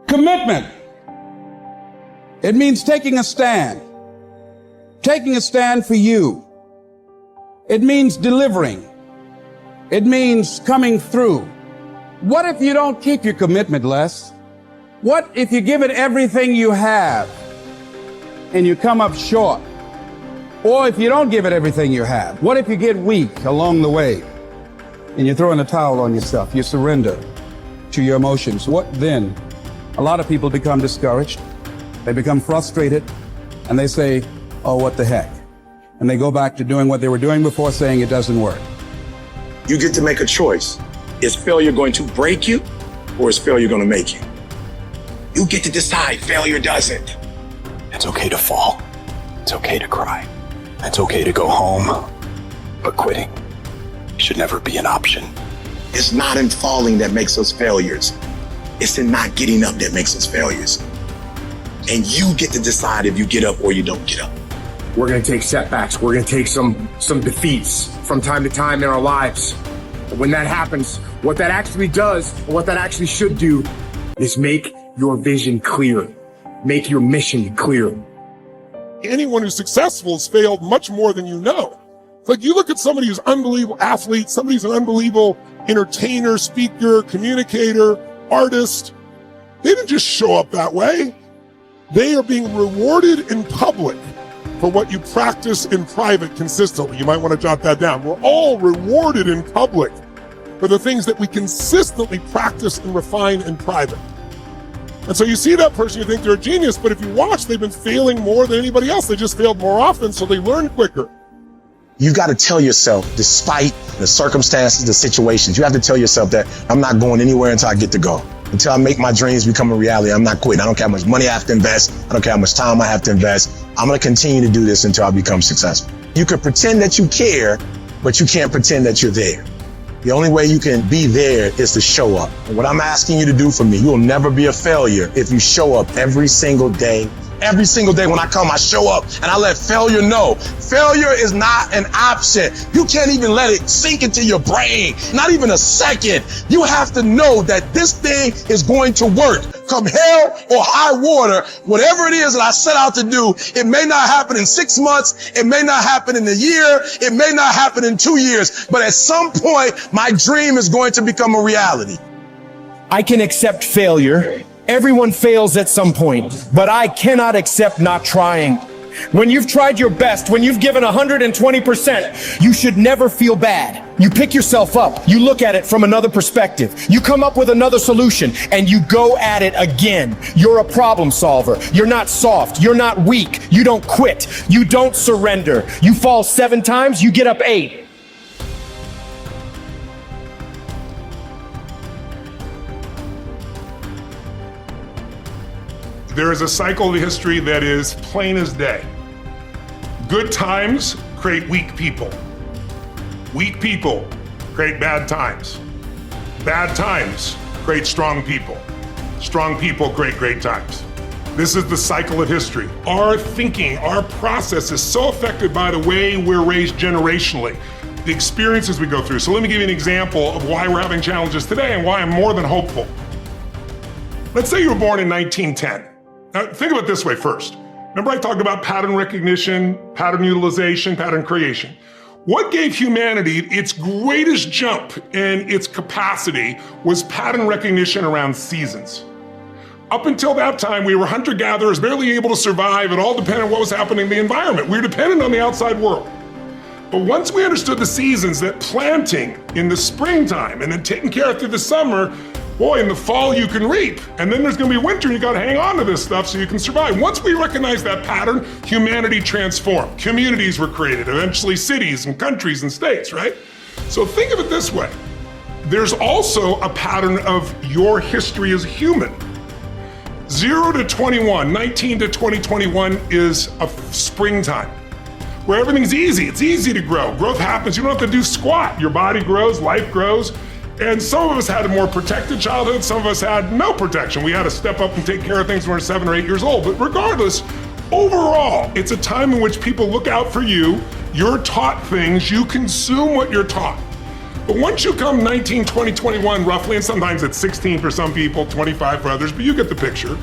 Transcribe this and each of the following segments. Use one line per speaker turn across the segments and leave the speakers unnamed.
Commitment. It means taking a stand. Taking a stand for you. It means delivering. It means coming through. What if you don't keep your commitment, Les? What if you give it everything you have and you come up short? Or if you don't give it everything you have, what if you get weak along the way and you throw in a towel on yourself, you surrender to your emotions? What then? A lot of people become discouraged, they become frustrated, and they say, oh, what the heck? And they go back to doing what they were doing before, saying it doesn't work.
You get to make a choice. Is failure going to break you, or is failure going to make you? You get to decide. Failure doesn't.
It's okay to fall. It's okay to cry. It's okay to go home. But quitting should never be an option.
It's not in falling that makes us failures. It's in not getting up that makes us failures. And you get to decide if you get up or you don't get up.
We're going to take setbacks. We're going to take some defeats from time to time in our lives. But when that happens, what that actually does, or what that actually should do, is make your vision clear. Make your mission clear.
Anyone who's successful has failed much more than you know. It's like you look at somebody who's an unbelievable athlete, somebody who's an unbelievable entertainer, speaker, communicator, artist. They didn't just show up that way. They are being rewarded in public for what you practice in private consistently. You might want to jot that down. We're all rewarded in public for the things that we consistently practice and refine in private. And so you see that person, you think they're a genius, but if you watch, they've been failing more than anybody else. They just failed more often, so they learn quicker.
You got to tell yourself, despite the circumstances, the situations, you have to tell yourself that I'm not going anywhere until I get to go. Until I make my dreams become a reality, I'm not quitting. I don't care how much money I have to invest. I don't care how much time I have to invest. I'm going to continue to do this until I become successful. You can pretend that you care, but you can't pretend that you're there. The only way you can be there is to show up. And what I'm asking you to do for me, you will never be a failure if you show up every single day. Every single day when I come, I show up and I let failure know. Failure is not an option. You can't even let it sink into your brain, not even a second. You have to know that this thing is going to work. Come hell or high water, whatever it is that I set out to do, it may not happen in 6 months, it may not happen in a year, it may not happen in 2 years, but at some point, my dream is going to become a reality.
I can accept failure. Everyone fails at some point, but I cannot accept not trying. When you've tried your best, when you've given 120%, you should never feel bad. You pick yourself up, you look at it from another perspective, you come up with another solution, and you go at it again. You're a problem solver. You're not soft. You're not weak. You don't quit. You don't surrender. You fall 7 times, you get up 8.
There is a cycle of history that is plain as day. Good times create weak people. Weak people create bad times. Bad times create strong people. Strong people create great times. This is the cycle of history. Our thinking, our process is so affected by the way we're raised generationally, the experiences we go through. So let me give you an example of why we're having challenges today and why I'm more than hopeful. Let's say you were born in 1910. Now, think of it this way first. Remember I talked about pattern recognition, pattern utilization, pattern creation. What gave humanity its greatest jump in its capacity was pattern recognition around seasons. Up until that time, we were hunter-gatherers, barely able to survive. It all depended on what was happening in the environment. We were dependent on the outside world. But once we understood the seasons, that planting in the springtime and then taking care of through the summer, boy, in the fall you can reap, and then there's gonna be winter, and you gotta hang on to this stuff so you can survive. Once we recognized that pattern, humanity transformed. Communities were created, eventually cities and countries and states, right? So think of it this way. There's also a pattern of your history as a human. 0 to 21, 19 to 2021 is a springtime, where everything's easy. It's easy to grow. Growth happens, you don't have to do squat. Your body grows, life grows. And some of us had a more protected childhood, some of us had no protection. We had to step up and take care of things when we were 7 or 8 years old. But regardless, overall, it's a time in which people look out for you, you're taught things, you consume what you're taught. But once you come 19, 20, 21 roughly, and sometimes it's 16 for some people, 25 for others, but you get the picture,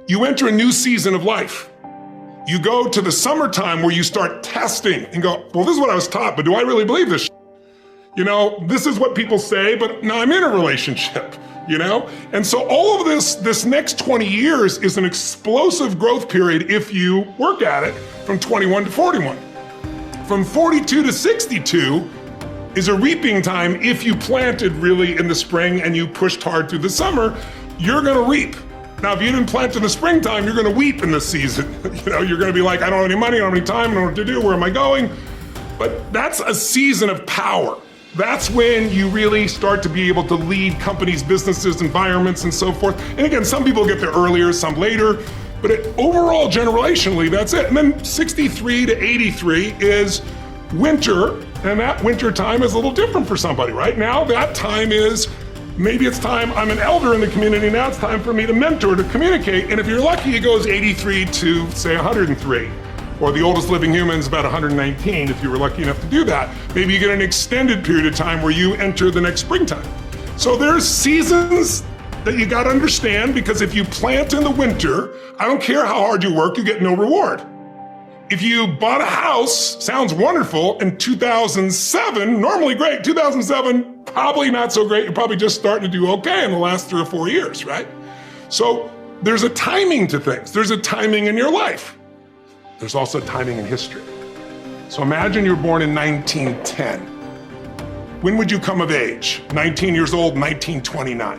you enter a new season of life. You go to the summertime where you start testing and go, well, this is what I was taught, but do I really believe this? You know, this is what people say, but now I'm in a relationship, you know? And so all of this next 20 years is an explosive growth period if you work at it from 21 to 41. From 42 to 62 is a reaping time. If you planted really in the spring and you pushed hard through the summer, you're gonna reap. Now, if you didn't plant in the springtime, you're gonna weep in this season. You know, you're gonna be like, I don't have any money, I don't have any time, I don't know what to do, where am I going? But that's a season of power. That's when you really start to be able to lead companies, businesses, environments, and so forth. And again, some people get there earlier, some later, but overall, generationally, that's it. And then 63 to 83 is winter, and that winter time is a little different for somebody. Right now, that time is, maybe it's time, I'm an elder in the community, now it's time for me to mentor, to communicate. And if you're lucky, it goes 83 to, say, 103. Or the oldest living human is about 119, if you were lucky enough to do that. Maybe you get an extended period of time where you enter the next springtime. So there's seasons that you gotta understand, because if you plant in the winter, I don't care how hard you work, you get no reward. If you bought a house, sounds wonderful, in 2007, normally great, 2007, probably not so great, you're probably just starting to do okay in the last 3 or 4 years, right? So there's a timing to things. There's a timing in your life. There's also timing in history. So imagine you were born in 1910. When would you come of age? 19 years old, 1929.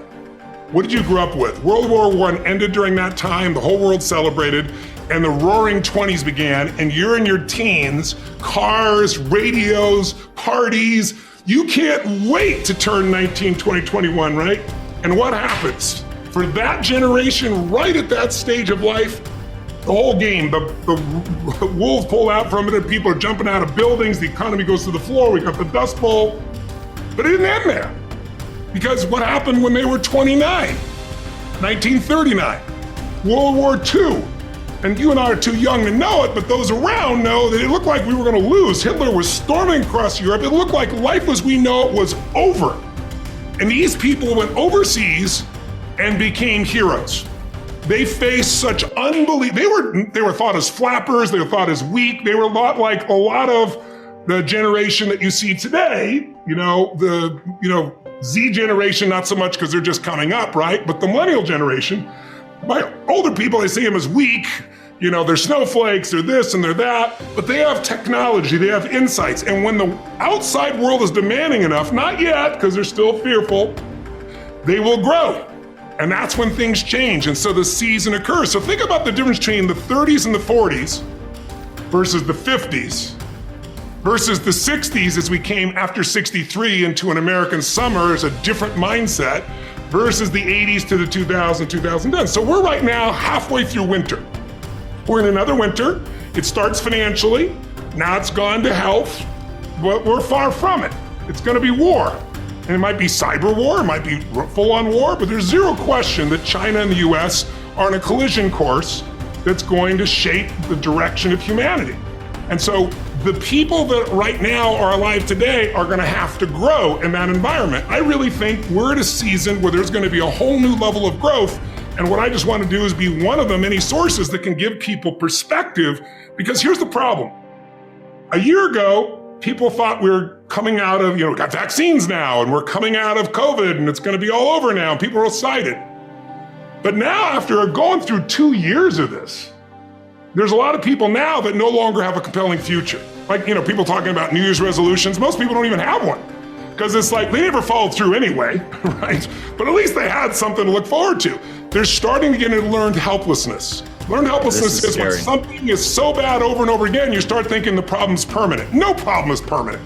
What did you grow up with? World War I ended during that time, the whole world celebrated, and the roaring 20s began, and you're in your teens, cars, radios, parties. You can't wait to turn 19, 20, 21, right? And what happens? For that generation, right at that stage of life, the whole game, the wolves pull out from it, and people are jumping out of buildings, the economy goes to the floor, we got the Dust Bowl. But it didn't end there. Because what happened when they were 29? 1939, World War II. And you and I are too young to know it, but those around know that it looked like we were gonna lose. Hitler was storming across Europe. It looked like life as we know it was over. And these people went overseas and became heroes. They faced such unbelievable, they were thought as flappers, they were thought as weak, they were a lot like a lot of the generation that you see today, the Z generation, not so much because they're just coming up, right? But the millennial generation, by older people, I see them as weak, they're snowflakes, they're this and they're that, but they have technology, they have insights. And when the outside world is demanding enough, not yet, because they're still fearful, they will grow. And that's when things change. And so the season occurs. So think about the difference between the 30s and the 40s versus the 50s versus the 60s as we came after 63 into an American summer as a different mindset versus the 80s to the 2000s, 2010. So we're right now halfway through winter. We're in another winter. It starts financially. Now it's gone to health, but we're far from it. It's going to be war. And it might be cyber war, it might be full-on war, but there's zero question that China and the US are on a collision course that's going to shape the direction of humanity. And so the people that right now are alive today are gonna have to grow in that environment. I really think we're at a season where there's gonna be a whole new level of growth. And what I just want to do is be one of the many sources that can give people perspective, because here's the problem. A year ago, people thought we were coming out of, we got vaccines now, and we're coming out of COVID, and it's gonna be all over now, and people are excited. But now, after going through 2 years of this, there's a lot of people now that no longer have a compelling future. Like, people talking about New Year's resolutions, most people don't even have one. Because it's like, they never followed through anyway, right? But at least they had something to look forward to. They're starting to get into learned helplessness. Learned helplessness is when something is so bad over and over again, you start thinking the problem's permanent. No problem is permanent.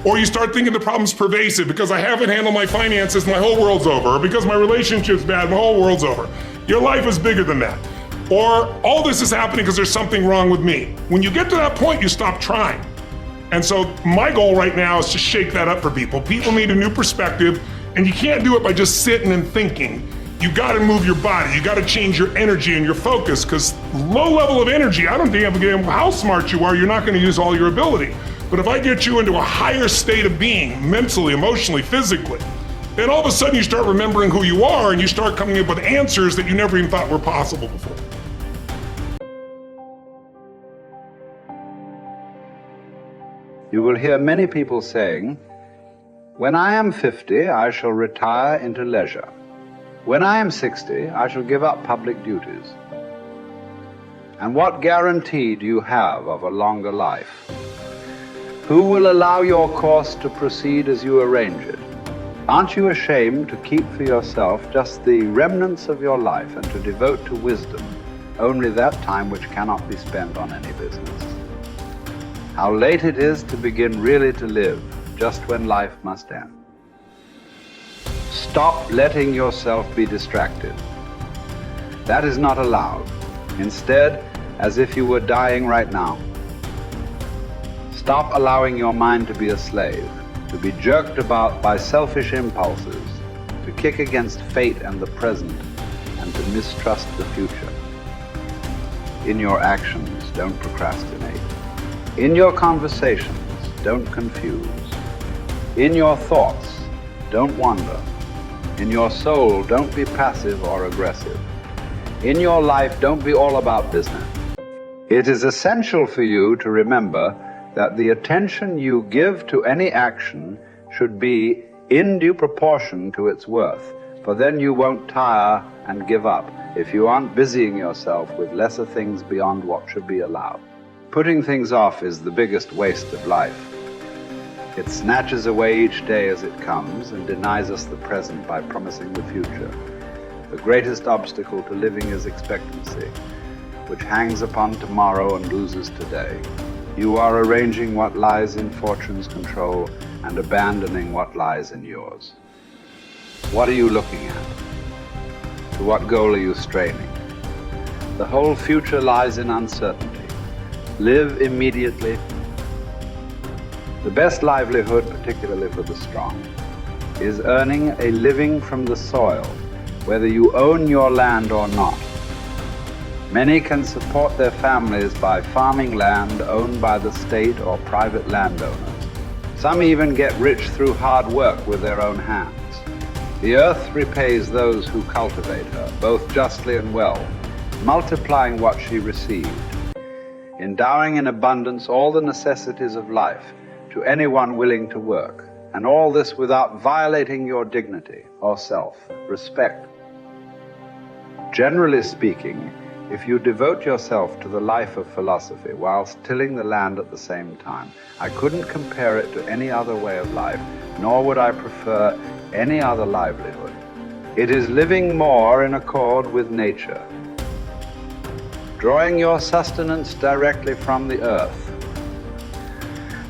Or you start thinking the problem's pervasive because I haven't handled my finances, my whole world's over. Or because my relationship's bad, my whole world's over. Your life is bigger than that. Or all this is happening because there's something wrong with me. When you get to that point, you stop trying. And so my goal right now is to shake that up for people. People need a new perspective, and you can't do it by just sitting and thinking. You gotta move your body, you gotta change your energy and your focus, because low level of energy, I don't give a damn how smart you are, you're not gonna use all your ability. But if I get you into a higher state of being, mentally, emotionally, physically, then all of a sudden you start remembering who you are and you start coming up with answers that you never even thought were possible before.
You will hear many people saying, "When I am 50, I shall retire into leisure. When I am 60, I shall give up public duties." And what guarantee do you have of a longer life? Who will allow your course to proceed as you arrange it? Aren't you ashamed to keep for yourself just the remnants of your life and to devote to wisdom only that time which cannot be spent on any business? How late it is to begin really to live, just when life must end. Stop letting yourself be distracted. That is not allowed. Instead, as if you were dying right now. Stop allowing your mind to be a slave, to be jerked about by selfish impulses, to kick against fate and the present, and to mistrust the future. In your actions, don't procrastinate. In your conversations, don't confuse. In your thoughts, don't wander. In your soul, don't be passive or aggressive. In your life, don't be all about business. It is essential for you to remember that the attention you give to any action should be in due proportion to its worth, for then you won't tire and give up if you aren't busying yourself with lesser things beyond what should be allowed. Putting things off is the biggest waste of life. It snatches away each day as it comes and denies us the present by promising the future. The greatest obstacle to living is expectancy, which hangs upon tomorrow and loses today. You are arranging what lies in fortune's control and abandoning what lies in yours. What are you looking at? To what goal are you straining? The whole future lies in uncertainty. Live immediately. The best livelihood, particularly for the strong, is earning a living from the soil, whether you own your land or not. Many can support their families by farming land owned by the state or private landowners. Some even get rich through hard work with their own hands. The earth repays those who cultivate her, both justly and well, multiplying what she received, endowing in abundance all the necessities of life to anyone willing to work, and all this without violating your dignity or self-respect. Generally speaking, if you devote yourself to the life of philosophy whilst tilling the land at the same time, I couldn't compare it to any other way of life, nor would I prefer any other livelihood. It is living more in accord with nature, drawing your sustenance directly from the earth,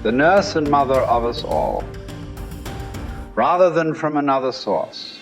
the nurse and mother of us all, rather than from another source.